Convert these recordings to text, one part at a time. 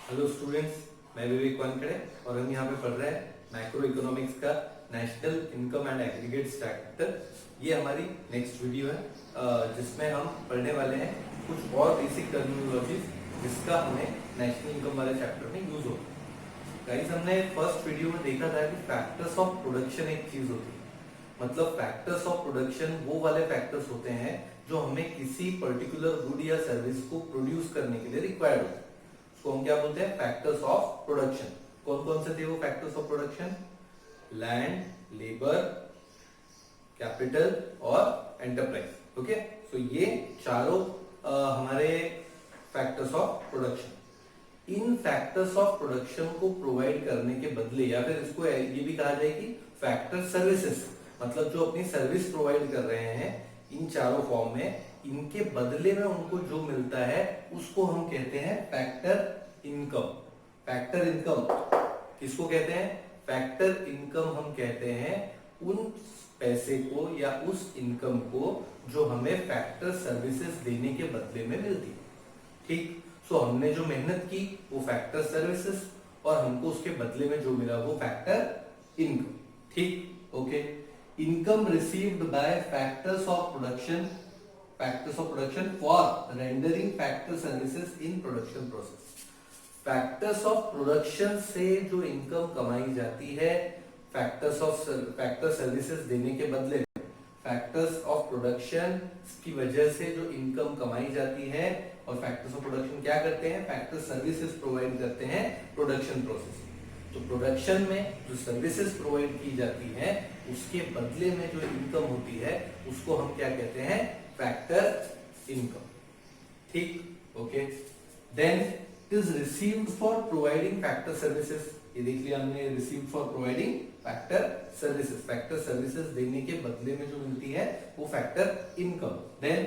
Hello students, मैं विवेक वानखेड़े और हम यहाँ पे पढ़ रहे हैं मैक्रो इकोनॉमिक्स का national income and aggregate factor. ये हमारी नेक्स्ट वीडियो है जिसमें हम पढ़ने वाले हैं कुछ और बेसिक टर्मिनोलॉजीज जिसका हमें नेशनल इनकम वाले चैप्टर में यूज होता है। गाइस, हमने फर्स्ट वीडियो में देखा था कि फैक्टर्स ऑफ प्रोडक्शन एक चीज होती है। मतलब फैक्टर्स ऑफ प्रोडक्शन वो वाले फैक्टर्स होते हैं जो हमें किसी पर्टिकुलर गुड या सर्विस को प्रोड्यूस करने के लिए रिक्वायर्ड होते हैं। उसको हम क्या बोलते हैं? Factors of production. कौन कौन से थे वो factors of production? Land, labour, capital और एंटरप्राइज। ओके, सो ये चारों हमारे factors of production. In factors of production को प्रोवाइड करने के बदले, या फिर इसको ये भी कहा जाए कि फैक्टर सर्विसेज, मतलब जो अपनी सर्विस प्रोवाइड कर रहे हैं इन चारों फॉर्म में, इनके बदले में उनको जो मिलता है उसको हम कहते हैं फैक्टर इनकम। फैक्टर इनकम किसको कहते हैं? फैक्टर इनकम हम कहते हैं उन पैसे को या उस इनकम को जो हमें फैक्टर सर्विसेज देने के बदले में मिलती है। ठीक, सो हमने जो मेहनत की वो फैक्टर सर्विसेज और हमको उसके बदले में जो मिला वो फैक्टर इनकम। ठीक, okay. Income received by factors of production for rendering factor services in production process. Factors of production से जो इनकम कमाई जाती है फैक्टर सर्विसेज देने के बदले में, फैक्टर्स ऑफ प्रोडक्शन की वजह से जो इनकम कमाई जाती है, और फैक्टर्स ऑफ प्रोडक्शन क्या करते हैं? फैक्टर सर्विसेज प्रोवाइड करते हैं प्रोडक्शन प्रोसेस। तो प्रोडक्शन में जो सर्विसेज प्रोवाइड की जाती है उसके बदले में जो इनकम होती है उसको हम क्या कहते हैं? Factor income. ठीक, okay. Then it is received for providing factor services. ये देख लिया हमने, received for providing factor services. Factor services देने के बदले में जो मिलती है वो factor income. Then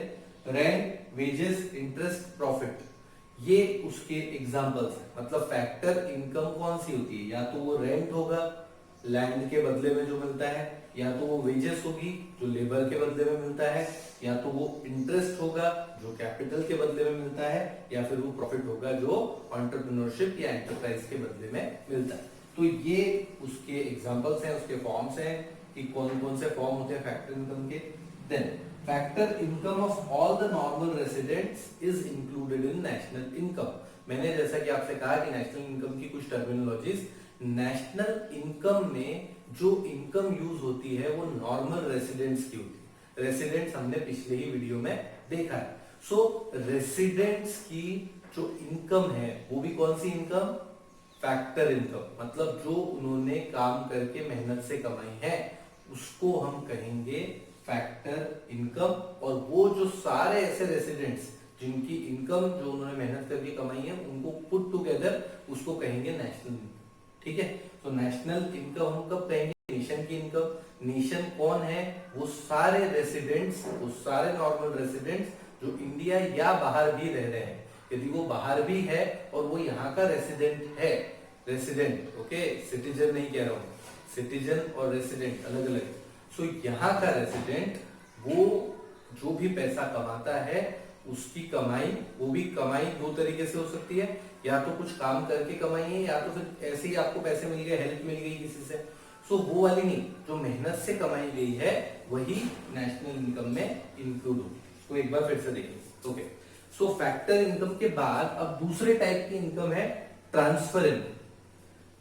rent, wages, interest, profit, ये उसके एग्जांपल्स हैं। मतलब फैक्टर इनकम कौन सी होती है? या तो वो रेंट होगा लैंड के बदले में जो मिलता है, या तो वो वेजेस होगी जो लेबर के बदले में मिलता है, या तो वो इंटरेस्ट होगा जो कैपिटल के बदले में मिलता है, या फिर वो प्रॉफिट होगा जो एंटरप्रेन्योरशिप या एंटरप्राइज के बदले में मिलता है। तो ये उसके एग्जांपल्स हैं, उसके फॉर्म्स हैं कि कौन कौन से फॉर्म होते हैं फैक्टर इनकम के। Then factor income of all the normal residents is included in national income. मैंने जैसा कि आपसे कहा कि नेशनल इनकम की कुछ टर्मिनोलॉजीज, नेशनल इनकम में जो इनकम यूज होती है वो नॉर्मल रेसिडेंट्स की होती है। रेसिडेंट्स हमने पिछले ही वीडियो में देखा है। सो रेसिडेंट्स की जो इनकम है वो भी कौन सी इनकम? Factor income. मतलब जो उन्होंने काम करके मेहनत से कमाई है उसको हम कहेंगे फैक्टर इनकम। और वो जो सारे ऐसे रेसिडेंट्स जिनकी इनकम जो उन्होंने मेहनत करके कमाई है उनको पुट टुगेदर उसको कहेंगे नेशनल इनकम। ठीक है, तो नेशनल इनकम हम कब कहेंगे? नेशन की इनकम। नेशन कौन है? वो सारे रेसिडेंट्स, वो सारे नॉर्मल रेसिडेंट्स जो इंडिया या बाहर भी रह रहे हैं। यदि वो बाहर भी है और वो यहाँ का रेसिडेंट है, रेसिडेंट, ओके, सिटीजन नहीं कह रहा हूँ, सिटीजन और रेसिडेंट अलग अलग। सो यहाँ का रेसिडेंट वो जो भी पैसा कमाता है उसकी कमाई, वो भी कमाई दो तरीके से हो सकती है, या तो कुछ काम करके कमाई है, या तो फिर ऐसे ही आपको पैसे मिल गए, हेल्प मिल गई किसी से। सो वो वाली नहीं, जो मेहनत से कमाई गई है वही नेशनल इनकम में इंक्लूड होगी। तो एक बार फिर से देखिए, ओके। सो फैक्टर इनकम के बाद अब दूसरे टाइप की इनकम है ट्रांसफर इनकम।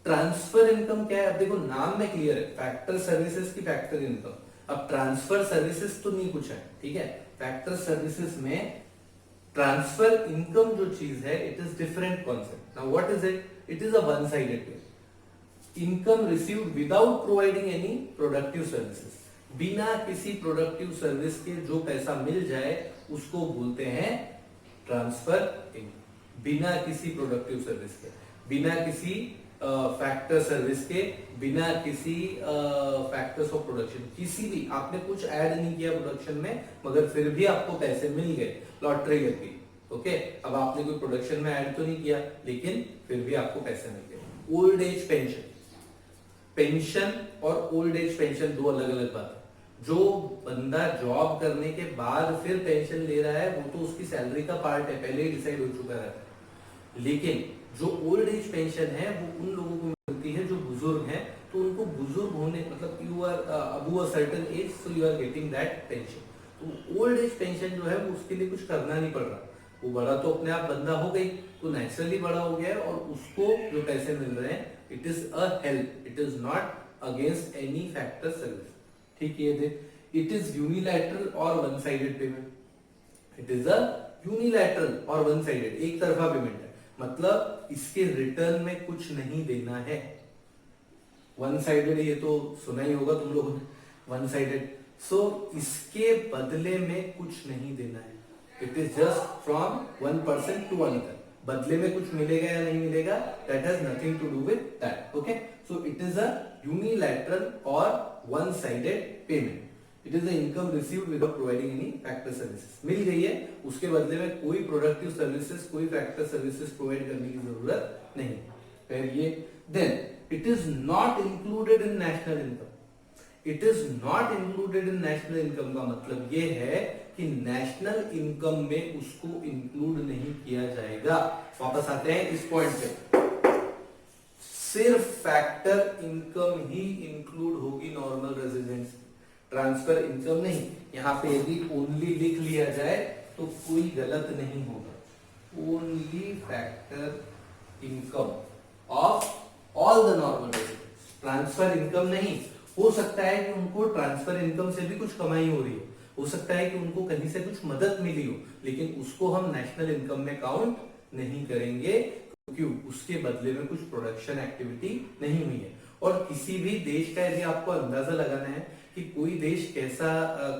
ट्रांसफर इनकम क्या है? अब देखो नाम में क्लियर है, फैक्टर सर्विसेज की फैक्टर इनकम। अब ट्रांसफर सर्विसेज तो नहीं कुछ है, ठीक है। फैक्टर सर्विसेज में ट्रांसफर इनकम जो चीज है, it is different concept. Now what is it? It is a one sided pay income received without providing any productive services. बिना किसी प्रोडक्टिव सर्विस के जो पैसा मिल जाए उसको बोलते हैं ट्रांसफर इनकम। बिना किसी प्रोडक्टिव सर्विस के, बिना किसी फैक्टर सर्विस के, बिना किसी फैक्टर्स ऑफ प्रोडक्शन, किसी भी आपने कुछ ऐड नहीं किया प्रोडक्शन में मगर फिर भी आपको पैसे मिल गए, लॉटरी लग गई, ओके। अब आपने कोई प्रोडक्शन में ऐड तो नहीं किया लेकिन फिर भी आपको पैसे मिल गए। ओल्ड एज पेंशन, पेंशन और ओल्ड एज पेंशन दो अलग अलग बात है। जो बंदा जॉब करने के बाद फिर पेंशन ले रहा है वो तो उसकी सैलरी का पार्ट है, पहले ही डिसाइड हो चुका है। लेकिन जो ओल्ड एज पेंशन है वो उन लोगों को मिलती है जो बुजुर्ग हैं, तो उनको बुजुर्ग होने मतलब you are above a certain age, so you are getting that pension. तो ओल्ड एज पेंशन जो है वो उसके लिए कुछ करना नहीं पड़ रहा, वो बड़ा तो अपने आप बंदा हो गई, तो नेचुरली बड़ा हो गया है, और उसको जो पैसे मिल रहे हैं it is a help, it is not against any factor service. ठीक है, it is unilateral or one sided payment, it is a unilateral or one sided, एक तरफा पेमेंट है, मतलब इसके रिटर्न में कुछ नहीं देना है। वन साइडेड ये तो सुना ही होगा तुम लोगों ने, वन साइडेड, सो इसके बदले में कुछ नहीं देना है, it is just from one person to another, बदले में कुछ मिलेगा या नहीं मिलेगा that has nothing to do with that. Okay, so it is a unilateral or one sided payment, it is the income received without providing any factor services. मिल गई है, उसके बदले में कोई प्रोडक्टिव सर्विसेज, कोई फैक्टर सर्विसेज प्रोवाइड करने की जरूरत नहीं। फिर ये then it is not included in national income, it is not included in national income का मतलब ये है कि नेशनल इनकम में उसको इंक्लूड नहीं किया जाएगा। वापस आते हैं इस पॉइंट पे, सिर्फ फैक्टर इनकम ही इंक्लूड होगी नॉर्मल रेजिडेंस, ट्रांसफर इनकम नहीं। यहां पे यदि ओनली लिख लिया जाए तो कोई गलत नहीं होगा, only factor income of all the normal residents, transfer income नहीं। हो सकता है कि उनको ट्रांसफर इनकम से भी कुछ कमाई हो रही हो सकता है कि उनको कहीं से कुछ मदद मिली हो, लेकिन उसको हम नेशनल इनकम में काउंट नहीं करेंगे, क्यों? उसके बदले में कुछ प्रोडक्शन एक्टिविटी नहीं हुई है। और किसी भी देश का यदि आपको अंदाजा लगाना है कि कोई देश कैसा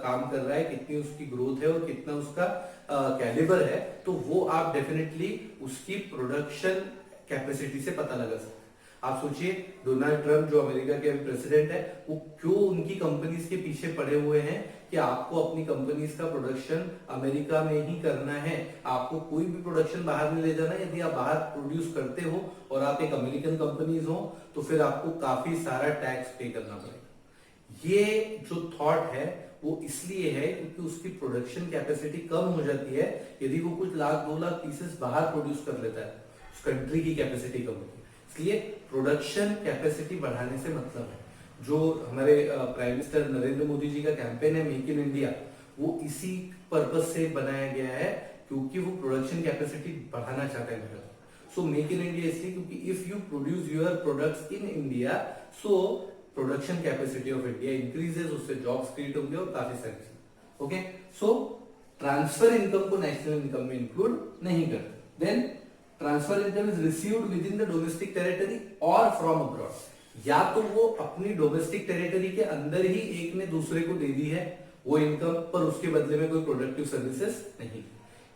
काम कर रहा है, कितनी उसकी ग्रोथ है और कितना उसका कैलिबर है, तो वो आप डेफिनेटली उसकी प्रोडक्शन कैपेसिटी से पता लगा सकते हैं। आप सोचिए, डोनाल्ड ट्रंप जो अमेरिका के प्रेसिडेंट है, वो क्यों उनकी कंपनीज के पीछे पड़े हुए हैं कि आपको अपनी कंपनीज का प्रोडक्शन अमेरिका में ही करना है, आपको कोई भी प्रोडक्शन बाहर नहीं ले जाना। यदि आप बाहर प्रोड्यूस करते हो और आप एक अमेरिकन कंपनीज हो तो फिर आपको काफी सारा टैक्स पे करना पड़ेगा। ये जो थॉट है वो इसलिए है क्योंकि उसकी प्रोडक्शन कैपेसिटी कम हो जाती है यदि वो कुछ लाख 2 लाख पीसेस बाहर प्रोड्यूस कर लेता है, उस कंट्री की कैपेसिटी कम होती है। इसलिए प्रोडक्शन कैपेसिटी बढ़ाने से मतलब है, जो हमारे प्राइम मिनिस्टर नरेंद्र मोदी जी का कैंपेन है मेक इन इंडिया, वो इसी पर्पज से बनाया गया है क्योंकि वो प्रोडक्शन कैपेसिटी बढ़ाना चाहते हैं Bharat. So make in India इसलिए क्योंकि if you produce your products in India, so production capacity of India increases, उससे जॉब्स क्रिएट होंगे और काफी सारी चीजें। ओके, सो ट्रांसफर इनकम को नेशनल इनकम में इंक्लूड नहीं करते। Then transfer income is received within the domestic territory और फ्रॉम अब्रॉड, या तो वो अपनी डोमेस्टिक टेरिटरी के अंदर ही एक ने दूसरे को दे दी है वो इनकम, पर उसके बदले में कोई प्रोडक्टिव सर्विसेज नहीं,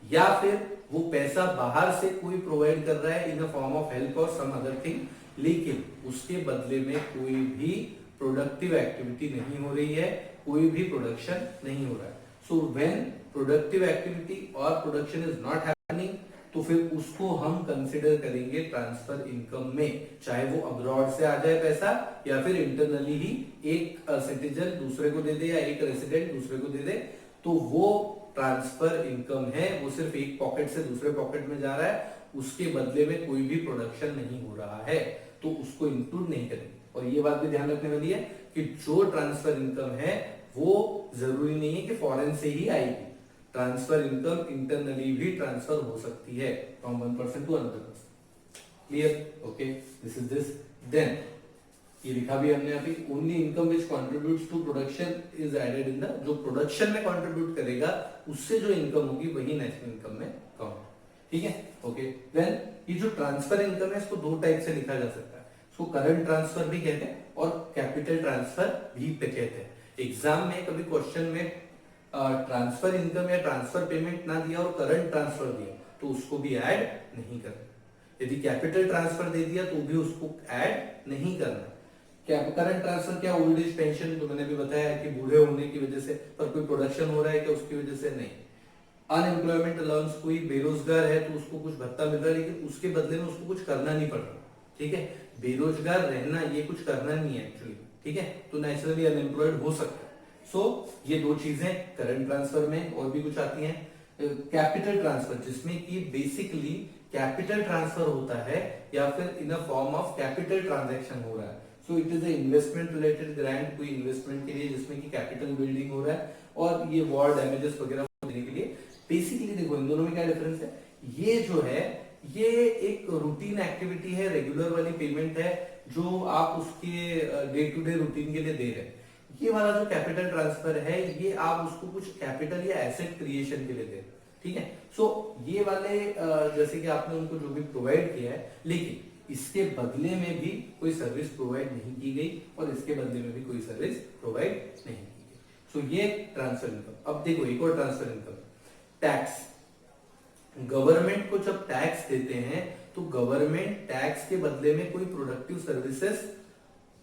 या फिर वो पैसा बाहर से कोई प्रोवाइड कर रहा है in the form of help और सम अदर थिंग, लेकिन उसके बदले में कोई भी प्रोडक्टिव एक्टिविटी नहीं हो रही है, कोई भी प्रोडक्शन नहीं हो रहा है। सो व्हेन प्रोडक्टिव एक्टिविटी और प्रोडक्शन इज नॉट हैपनिंग, तो फिर उसको हम कंसिडर करेंगे ट्रांसफर इनकम में, चाहे वो अब्रॉड से आ जाए पैसा या फिर इंटरनली ही एक सिटीजन दूसरे को दे दे या एक रेसिडेंट दूसरे को दे दे, तो वो ट्रांसफर इनकम है, वो सिर्फ एक पॉकेट से दूसरे पॉकेट में जा रहा है, उसके बदले में कोई भी प्रोडक्शन नहीं हो रहा है, तो उसको इंक्लूड नहीं करेंगे। और ये बात भी ध्यान रखने वाली है कि जो ट्रांसफर इनकम है वो जरूरी नहीं है कि फॉरेन से ही आएगी, ट्रांसफर इनकम इंटरनली भी ट्रांसफर हो सकती है from one person to another person. Clear? Okay, this is this. Then ये लिखा भी हमने अभी, only income which contributes to production is added in the, जो प्रोडक्शन में कंट्रीब्यूट करेगा उससे जो इनकम होगी वही नेशनल इनकम में काउंट। ठीक है? ओके, देन ये जो ट्रांसफर इनकम है इसको दो टाइप से लिखा जा सकता है, इसको करंट ट्रांसफर भी कहते हैं और कैपिटल ट्रांसफर भी कहते हैं। एग्जाम में कभी क्वेश्चन में ट्रांसफर इनकम या ट्रांसफर पेमेंट ना दिया और करंट ट्रांसफर दिया तो उसको भी ऐड नहीं करना। यदि कैपिटल ट्रांसफर दे दिया तो भी उसको ऐड नहीं करना। क्या करंट ट्रांसफर, क्या ओल्ड एज पेंशन, तो मैंने भी बताया कि बूढ़े होने की वजह से, पर कोई प्रोडक्शन हो रहा है क्या उसकी वजह से नहीं। अनएम्प्लॉयमेंट अलाउंस, कोई बेरोजगार है तो उसको कुछ भत्ता मिल रहा है लेकिन उसके बदले में उसको कुछ करना नहीं पड़ रहा। ठीक है, बेरोजगार रहना ये कुछ करना नहीं है एक्चुअली। ठीक है, तो नेचुरली अनएम्प्लॉयड हो सकता है। सो ये दो चीजें करंट ट्रांसफर में और भी कुछ आती हैं। कैपिटल ट्रांसफर, जिसमें कि बेसिकली कैपिटल ट्रांसफर होता है या फिर in a form of capital transaction हो रहा है। So it is a investment related grant, कोई इन्वेस्टमेंट के लिए जिसमें कि कैपिटल बिल्डिंग हो रहा है और ये वॉर डैमेजेस वगैरह देने के लिए। बेसिकली देखो इन दोनों में क्या डिफरेंस है, ये जो है ये एक रूटीन एक्टिविटी है, रेगुलर वाली पेमेंट है जो आप उसके डे टू डे रूटीन के लिए दे रहे हैं। ये वाला जो कैपिटल ट्रांसफर है ये आप उसको कुछ कैपिटल या एसेट क्रिएशन के लिए दे रहे हैं, ठीक है। सो ये वाले जैसे कि आपने उनको जो भी प्रोवाइड किया है, लेकिन इसके बदले में भी कोई सर्विस प्रोवाइड नहीं की गई और इसके बदले में भी कोई सर्विस प्रोवाइड नहीं की गई। सो ये ट्रांसफर इनकम। अब देखो एक और ट्रांसफर इनकम, टैक्स। गवर्नमेंट को जब टैक्स देते हैं तो गवर्नमेंट टैक्स के बदले में कोई प्रोडक्टिव सर्विसेज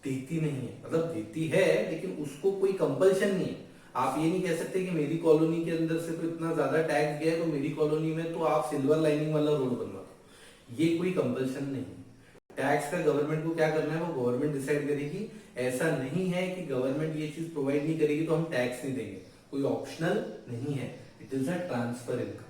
देती नहीं है, मतलब देती है लेकिन उसको कोई कंपल्शन नहीं है। आप ये नहीं कह सकते कि मेरी कॉलोनी के अंदर से तो इतना ज्यादा टैक्स गया है तो मेरी कॉलोनी में तो आप सिल्वर लाइनिंग वाला रोड बनवा दो, ये कोई कंपल्शन नहीं है। टैक्स का गवर्नमेंट को क्या करना है वो गवर्नमेंट डिसाइड करेगी। ऐसा नहीं है कि गवर्नमेंट ये चीज प्रोवाइड नहीं करेगी तो हम टैक्स नहीं देंगे, कोई ऑप्शनल नहीं है। It is a transfer income,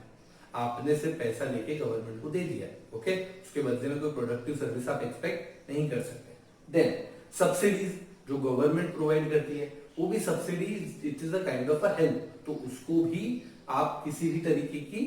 आपने से पैसा लेके गवर्नमेंट को दे दिया, ओके। उसके बदले में कोई प्रोडक्टिव सर्विस आप एक्सपेक्ट नहीं कर सकते। देन सब्सिडीज जो गवर्नमेंट प्रोवाइड करती है वो भी subsidies, it is a kind of a help, तो उसको भी आप किसी भी तरीके की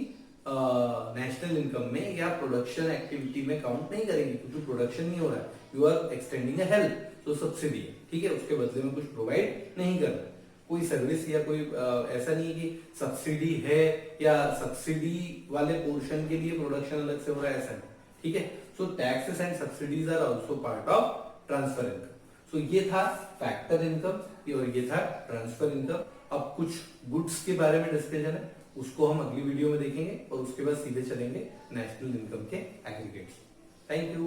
नेशनल इनकम में या प्रोडक्शन एक्टिविटी में काउंट नहीं करेंगे क्योंकि प्रोडक्शन नहीं हो रहा है, you are extending a help, तो सब्सिडी है, ठीक है। उसके बदले में कुछ प्रोवाइड नहीं कर रहा, कोई सर्विस या कोई ऐसा नहीं है कि सब्सिडी है या सब्सिडी वाले पोर्शन के लिए प्रोडक्शन अलग से हो रहा है, ऐसा नहीं, ठीक है। So taxes and subsidies are also part of transfer income. सो ये था फैक्टर इनकम और ये था ट्रांसफर इनकम। अब कुछ गुड्स के बारे में डिस्कशन है, उसको हम अगली वीडियो में देखेंगे और उसके बाद सीधे चलेंगे नेशनल इनकम के एग्रीगेट्स। Thank you.